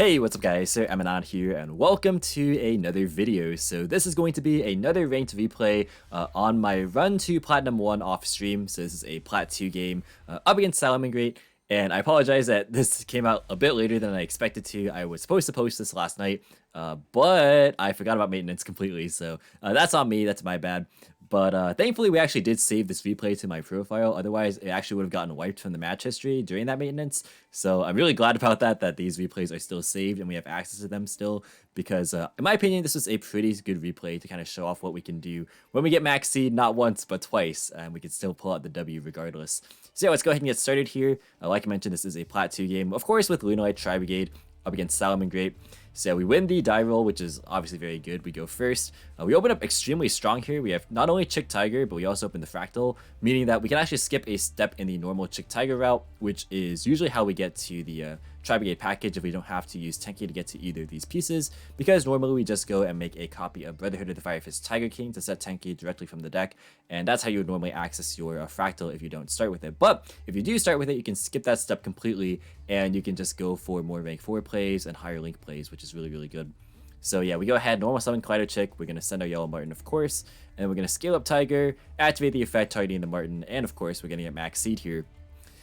Hey, what's up guys, Sir Emanon here, and welcome to another video. So this is going to be another ranked replay on my run to Platinum 1 off stream. So this is a Plat 2 game up against Salamangreat, and I apologize that this came out a bit later than I expected to. I was supposed to post this last night, but I forgot about maintenance completely, so that's on me, that's my bad. But thankfully, we actually did save this replay to my profile. Otherwise, it actually would have gotten wiped from the match history during that maintenance. So I'm really glad about that these replays are still saved and we have access to them still. Because in my opinion, this was a pretty good replay to kind of show off what we can do when we get Maxx seed, not once, but twice. And we can still pull out the W regardless. So yeah, let's go ahead and get started here. Like I mentioned, this is a Plat 2 game. Of course, with Lunalight Tri-Brigade up against Salamangreat. So we win the die roll, which is obviously very good. We go first. We open up extremely strong here. We have not only Chick Tiger, but we also open the Fractal, meaning that we can actually skip a step in the normal Chick Tiger route, which is usually how we get to the Tri-Brigade package if we don't have to use Tenki to get to either of these pieces, because normally we just go and make a copy of Brotherhood of the Fire Fist Tiger King to set Tenki directly from the deck, and that's how you would normally access your Fractal if you don't start with it. But if you do start with it, you can skip that step completely, and you can just go for more rank 4 plays and higher link plays, which is really, really good. So yeah, we go ahead, normal summon Kaleido Chick, we're going to send our Yellow Martin, of course, and we're going to scale up Tiger, activate the effect targeting the Martin, and of course, we're going to get Maxx seed here.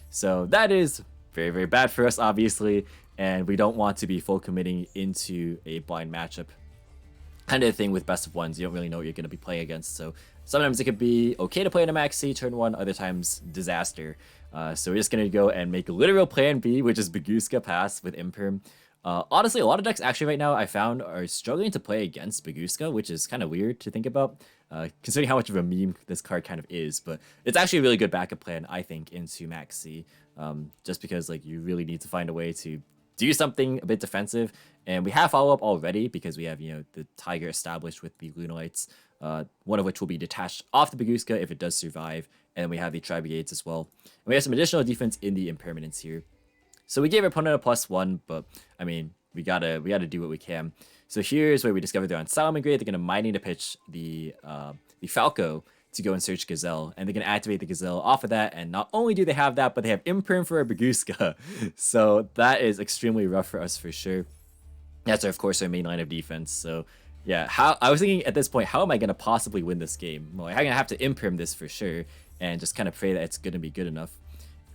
So that is very, very bad for us, obviously, and we don't want to be full committing into a blind matchup. Kind of thing with best of ones, you don't really know what you're going to be playing against, so sometimes it could be okay to play in a Maxx seed turn 1, other times disaster. So we're just going to go and make a literal plan B, which is Bagooska pass with Imperm. Honestly, a lot of decks actually right now I found are struggling to play against Bagooska, which is kind of weird to think about, considering how much of a meme this card kind of is. But it's actually a really good backup plan, I think, into Maxx C, just because like you really need to find a way to do something a bit defensive. And we have follow-up already because we have, the Tiger established with the Lunalights, one of which will be detached off the Bagooska if it does survive. And we have the Tri-Brigades as well. And we have some additional defense in the Impermanence here. So we gave our opponent a +1, but I mean, we gotta do what we can. So here's where we discovered they're on Salamangreat. They're gonna mining to pitch the Falco to go and search Gazelle, and they're gonna activate the Gazelle off of that. And not only do they have that, but they have Imperm for a Bagooska. So that is extremely rough for us for sure. That's of course our main line of defense. So yeah, I was thinking at this point, how am I gonna possibly win this game? Well, I'm gonna have to Imperm this for sure, and just kind of pray that it's gonna be good enough.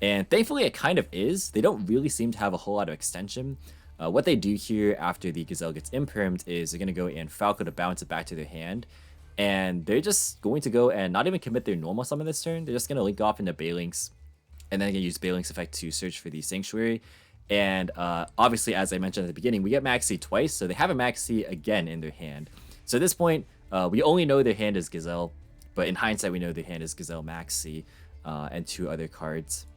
And thankfully it kind of is. They don't really seem to have a whole lot of extension. What they do here after the Gazelle gets impermed is they're going to go and Falco to bounce it back to their hand. And they're just going to go and not even commit their normal summon this turn. They're just going to link off into Balinks. And then they're going to use Balinks effect to search for the Sanctuary. And obviously, as I mentioned at the beginning, we get Maxx C twice. So they have a Maxx C again in their hand. So at this point, we only know their hand is Gazelle. But in hindsight, we know their hand is Gazelle, Maxx C, and 2 other cards.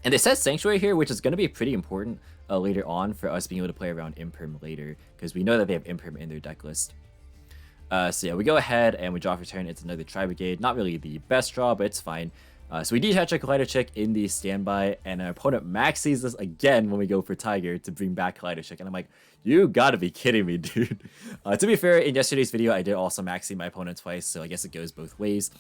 And they set Sanctuary here, which is going to be pretty important later on for us being able to play around Imperm later, because we know that they have Imperm in their deck list. So yeah, we go ahead and we draw for turn. It's another Tri-Brigade. Not really the best draw, but it's fine. So we detach our Kaleido Chick in the standby, and our opponent Maxx sees this again when we go for Tiger to bring back Kaleido Chick. And I'm like, you gotta be kidding me, dude. To be fair, in yesterday's video, I did also Maxx see my opponent twice, so I guess it goes both ways.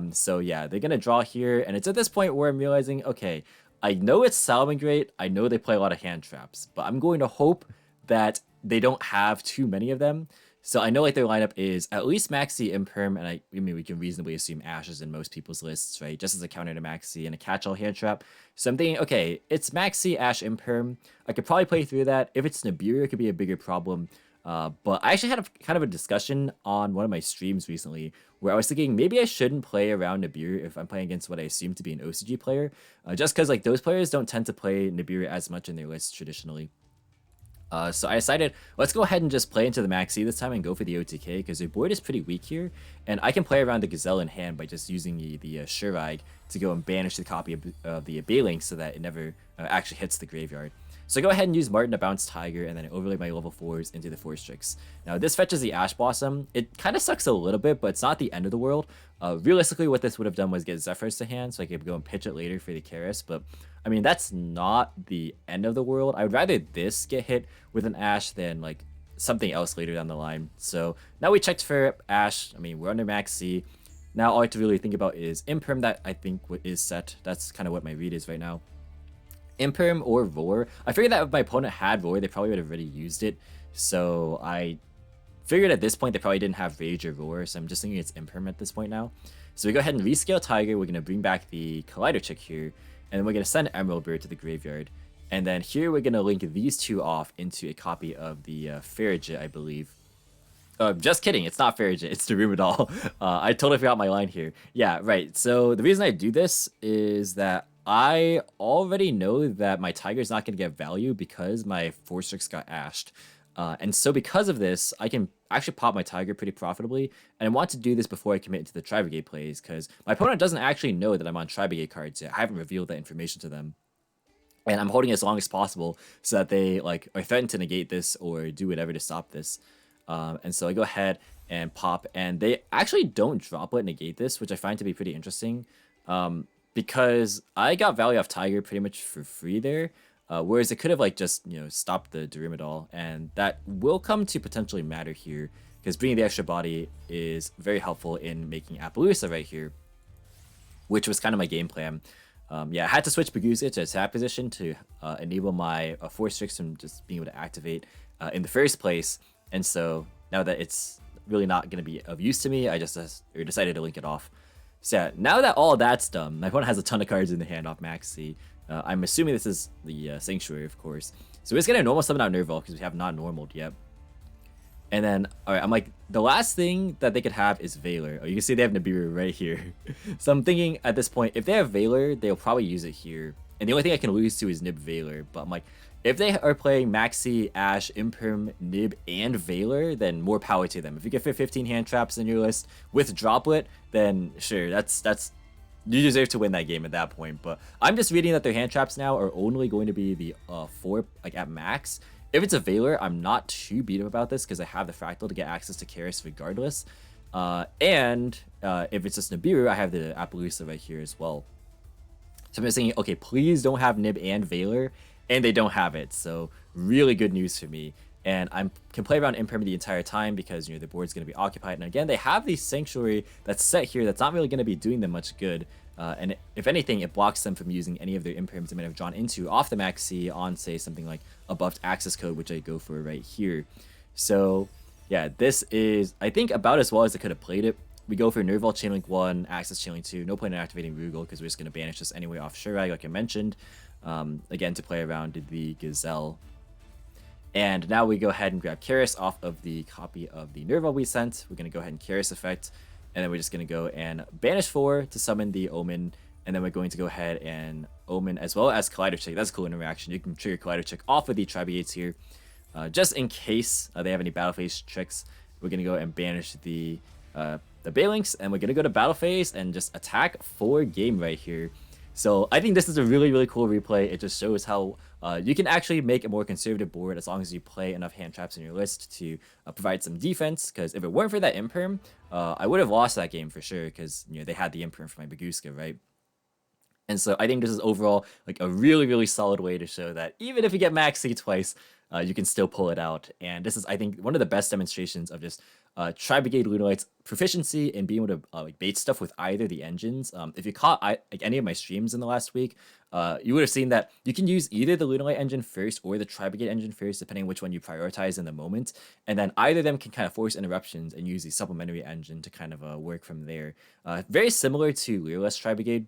So yeah, they're gonna draw here, and it's at this point where I'm realizing, okay, I know it's Salamangreat, I know they play a lot of hand traps, but I'm going to hope that they don't have too many of them. So I know like their lineup is at least Maxx C, Imperm, and I mean we can reasonably assume Ash is in most people's lists, right? Just as a counter to Maxx C and a catch-all hand trap. So I'm thinking, okay, it's Maxx C, Ash, Imperm. I could probably play through that. If it's Nibiru, it could be a bigger problem. But I actually had kind of a discussion on one of my streams recently where I was thinking maybe I shouldn't play around Nibiru if I'm playing against what I assume to be an OCG player, just because like those players don't tend to play Nibiru as much in their lists traditionally. So I decided, let's go ahead and just play into the Maxx C this time and go for the OTK, because their board is pretty weak here, and I can play around the Gazelle in hand by just using the Shuraig to go and banish the copy of the Balinks so that it never actually hits the graveyard. So I go ahead and use Martin to bounce Tiger, and then I overlay my level 4s into the Force Tricks. Now this fetches the Ash Blossom. It kind of sucks a little bit, but it's not the end of the world. Realistically, what this would have done was get Zephyrs to hand, so I could go and pitch it later for the Karis, but I mean, that's not the end of the world. I would rather this get hit with an Ash than like something else later down the line. So now we checked for Ash. I mean, we're under Maxx C. Now all I have to really think about is Imperm that I think is set. That's kind of what my read is right now. Imperm or Roar. I figured that if my opponent had Roar, they probably would have already used it. So I figured at this point they probably didn't have Rage or Roar, so I'm just thinking it's Imperm at this point now. So we go ahead and rescale Tiger. We're going to bring back the Collider Chick here, and then we're going to send Emerald Bird to the graveyard. And then here we're going to link these two off into a copy of the Farid, I believe. Just kidding, it's not Farid, it's the Rumadal. I totally forgot my line here. Yeah, right. So the reason I do this is that I already know that my Tiger's not going to get value because my 4/6 got ashed. And so because of this, I can actually pop my Tiger pretty profitably. And I want to do this before I commit to the Tri-Brigade plays, because my opponent doesn't actually know that I'm on Tri-Brigade cards yet. I haven't revealed that information to them. And I'm holding it as long as possible so that they like are threatened to negate this or do whatever to stop this. And so I go ahead and pop, and they actually don't droplet negate this, which I find to be pretty interesting. Because I got value off Tiger pretty much for free there. Whereas it could have like just, you know, stopped the Durimidal, and that will come to potentially matter here, because bringing the extra body is very helpful in making Appaloosa right here, which was kind of my game plan. Yeah, I had to switch Bagusa to attack position to enable my 4/6 from just being able to activate in the first place. And so now that it's really not going to be of use to me, I just decided to link it off. So yeah, now that all that's done, my opponent has a ton of cards in the hand off Maxx. I'm assuming this is the Sanctuary, of course. So we're just going to normal summon out Nerval because we have not normaled yet. And then, alright, I'm like, the last thing that they could have is Veiler. Oh, you can see they have Nibiru right here. So I'm thinking at this point, if they have Veiler, they'll probably use it here. And the only thing I can lose to is Nib Veiler. But I'm like, if they are playing Maxx, Ashe, Imperm, Nib, and Veiler, then more power to them. If you can fit 15 hand traps in your list with Droplet, then sure, that's you deserve to win that game at that point. But I'm just reading that their hand traps now are only going to be the 4 like at max. If it's a Veiler, I'm not too beat up about this because I have the Fractal to get access to Karis regardless. And if it's just Nibiru, I have the Appaloosa right here as well. So I'm just thinking, okay, please don't have Nib and Veiler, and they don't have it. So really good news for me. And I can play around Imperm the entire time because, you know, the board's going to be occupied. And again, they have the Sanctuary that's set here that's not really going to be doing them much good. And if anything, it blocks them from using any of their Imperms they might have drawn into off the Maxx on, say, something like a buffed access code, which I go for right here. So, yeah, this is, I think, about as well as I could have played it. We go for Nerval Chainlink 1, Access Chainlink 2. No point in activating Rugal because we're just going to banish this anyway off Shurag, like I mentioned. Again, to play around the Gazelle. And now we go ahead and grab Karis off of the copy of the Nerval we sent. We're going to go ahead and Karis effect. And then we're just going to go and banish 4 to summon the Omen. And then we're going to go ahead and Omen as well as Collider Check. That's a cool interaction. You can trigger Collider Check off of the Tri-Brigades here. Just in case they have any Battle Phase tricks, we're going to go and banish the Balinks. And we're going to go to Battle Phase and just attack 4 game right here. So I think this is a really, really cool replay. It just shows how you can actually make a more conservative board as long as you play enough hand traps in your list to provide some defense. Because if it weren't for that Imperm, I would have lost that game for sure. Because, you know, they had the Imperm for my Baguska, right? And so I think this is overall like a really, really solid way to show that even if you get Maxx twice, you can still pull it out. And this is, I think, one of the best demonstrations of just Tri-Brigade Lunalight's proficiency in being able to like bait stuff with either the engines. If you caught like any of my streams in the last week, you would have seen that you can use either the Lunalight engine first or the Tri-Brigade engine first, depending on which one you prioritize in the moment. And then either of them can kind of force interruptions and use the supplementary engine to kind of work from there. Very similar to Leerless Tri-Brigade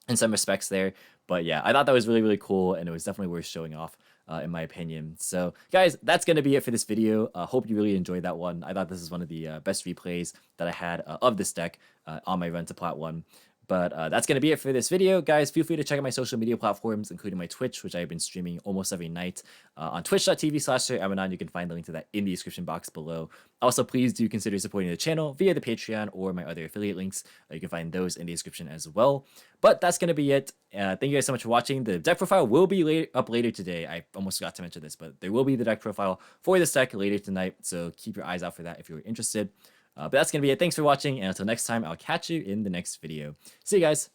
in some respects there. But yeah, I thought that was really, really cool, and it was definitely worth showing off. In my opinion. So guys, that's going to be it for this video. Hope you really enjoyed that one. I thought this is one of the best replays that I had of this deck on my run to Plat 1. But that's going to be it for this video. Guys, feel free to check out my social media platforms, including my Twitch, which I've been streaming almost every night. On twitch.tv/Emanon, you can find the link to that in the description box below. Also, please do consider supporting the channel via the Patreon or my other affiliate links. You can find those in the description as well. But that's going to be it. Thank you guys so much for watching. The deck profile will be up later today. I almost forgot to mention this, but there will be the deck profile for this deck later tonight. So keep your eyes out for that if you're interested. But that's going to be it. Thanks for watching, and until next time, I'll catch you in the next video. See you guys.